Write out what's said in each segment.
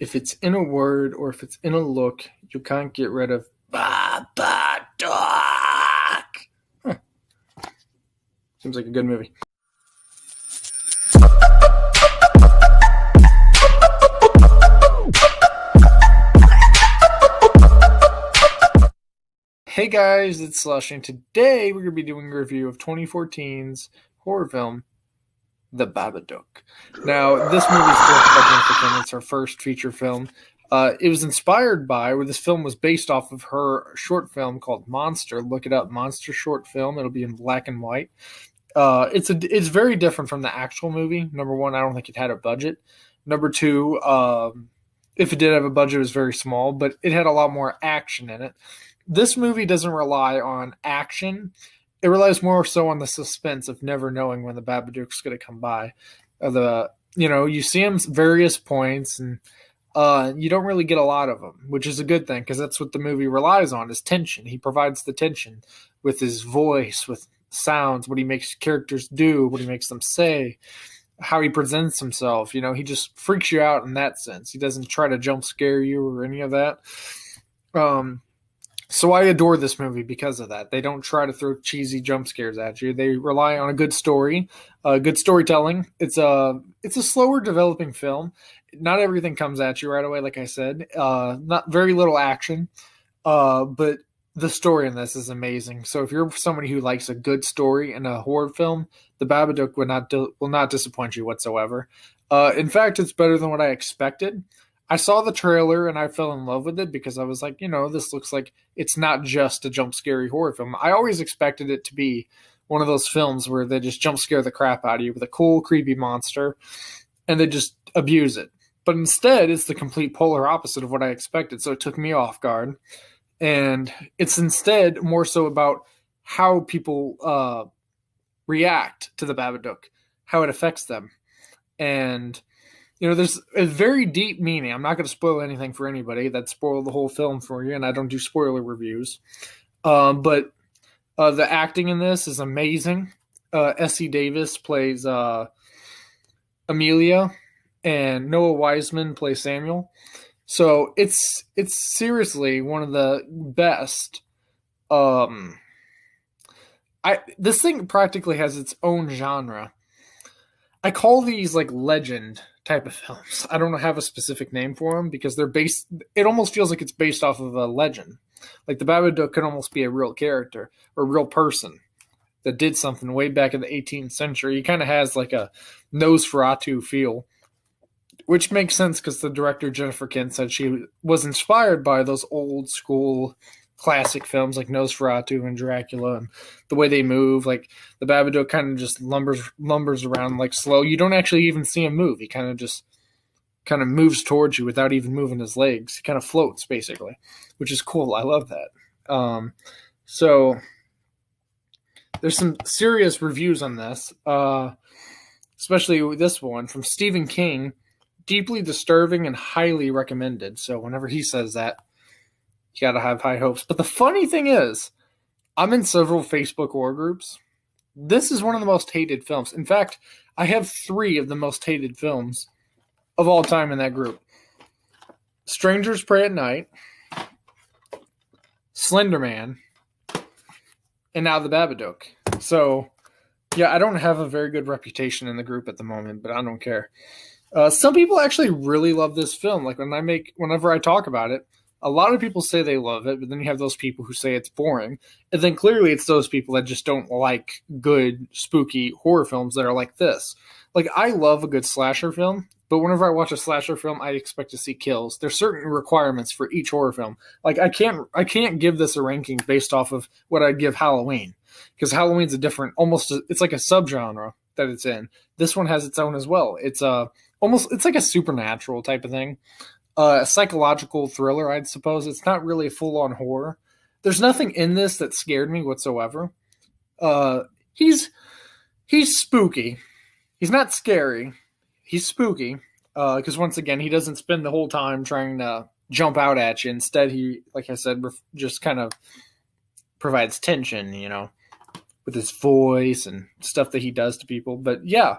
if it's in a word or if it's in a look, you can't get rid of Babadook. Huh. Seems like a good movie. Hey guys, it's Slush, and today we're going to be doing a review of 2014's horror film, The Babadook. Now, this movie is still it's our first feature film. It was inspired by, or this film was based off of her short film called Monster. Look it up, Monster short film. It'll be in black and white. It's very different from the actual movie. Number one, I don't think it had a budget. Number two, if it did have a budget, it was very small, but it had a lot more action in it. This movie doesn't rely on action. It relies more so on the suspense of never knowing when the Babadook's going to come by. You see him various points, and you don't really get a lot of them, which is a good thing because that's what the movie relies on, is tension. He provides the tension with his voice, with sounds, what he makes characters do, what he makes them say, how he presents himself. He just freaks you out in that sense. He doesn't try to jump scare you or any of that. So I adore this movie because of that. They don't try to throw cheesy jump scares at you. They rely on a good story, good storytelling. It's a slower developing film. Not everything comes at you right away, like I said. Not very little action, but the story in this is amazing. So if you're somebody who likes a good story in a horror film, The Babadook will not disappoint you whatsoever. In fact, it's better than what I expected. I saw the trailer and I fell in love with it because I was like, this looks like it's not just a jump scary horror film. I always expected it to be one of those films where they just jump scare the crap out of you with a cool, creepy monster and they just abuse it. But instead, it's the complete polar opposite of what I expected. So it took me off guard. And it's instead more so about how people react to the Babadook, how it affects them. And there's a very deep meaning. I'm not going to spoil anything for anybody. That'd spoil the whole film for you, and I don't do spoiler reviews. But the acting in this is amazing. Essie Davis plays Amelia, and Noah Wiseman plays Samuel. So it's seriously one of the best. This thing practically has its own genre. I call these like legend type of films. I don't have a specific name for them because it almost feels like it's based off of a legend. Like the Babadook could almost be a real character or a real person that did something way back in the 18th century. He kind of has like a Nosferatu feel, which makes sense because the director Jennifer Kent said she was inspired by those old school classic films like Nosferatu and Dracula, and the way they move. Like the Babadook kind of just lumbers around like slow. You don't actually even see him move. He kind of moves towards you without even moving his legs. He kind of floats basically, which is cool. I love that. So there's some serious reviews on this, especially this one from Stephen King. Deeply disturbing and highly recommended. So whenever he says that, you gotta have high hopes. But the funny thing is, I'm in several Facebook horror groups. This is one of the most hated films. In fact, I have 3 of the most hated films of all time in that group. Strangers Pray at Night, Slender Man, and now The Babadook. So, yeah, I don't have a very good reputation in the group at the moment, but I don't care. Some people actually really love this film. Like whenever I talk about it, a lot of people say they love it, but then you have those people who say it's boring. And then clearly it's those people that just don't like good, spooky horror films that are like this. Like, I love a good slasher film, but whenever I watch a slasher film, I expect to see kills. There's certain requirements for each horror film. Like, I can't give this a ranking based off of what I'd give Halloween. Because Halloween's it's like a subgenre that it's in. This one has its own as well. It's like a supernatural type of thing. A psychological thriller, I'd suppose. It's not really a full-on horror. There's nothing in this that scared me whatsoever. He's spooky. He's not scary. He's spooky. Because once again, he doesn't spend the whole time trying to jump out at you. Instead, he, like I said, just kind of provides tension, with his voice and stuff that he does to people. But yeah,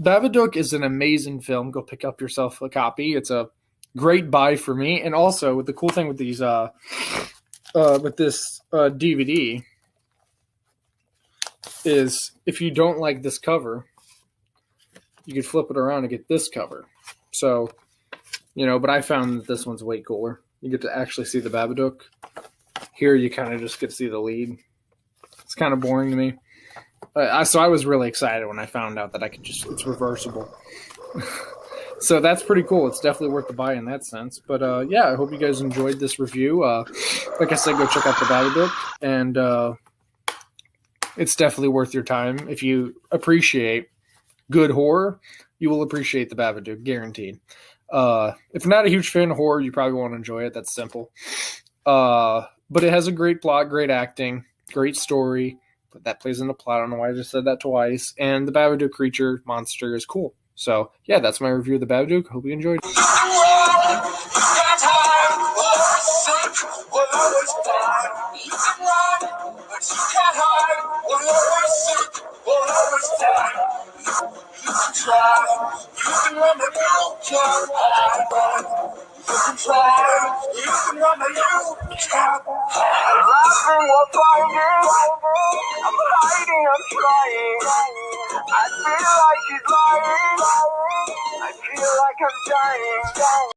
Babadook is an amazing film. Go pick up yourself a copy. It's a great buy for me. And also, with the cool thing with these, with this DVD, is if you don't like this cover, you could flip it around and get this cover. So, but I found that this one's way cooler. You get to actually see the Babadook. Here, you kind of just get to see the lead. It's kind of boring to me. So I was really excited when I found out that it's reversible. So that's pretty cool. It's definitely worth the buy in that sense. But yeah, I hope you guys enjoyed this review. Like I said, go check out the Babadook, and it's definitely worth your time. If you appreciate good horror, you will appreciate the Babadook, guaranteed. If you're not a huge fan of horror, you probably won't enjoy it. That's simple. But it has a great plot, great acting, great story. But that plays into plot. I don't know why I just said that twice. And the Babadook creature monster is cool. So, yeah, that's my review of the Babadook. Hope you enjoyed. I'm hiding, I'm trying. I feel like he's lying. I feel like I'm dying.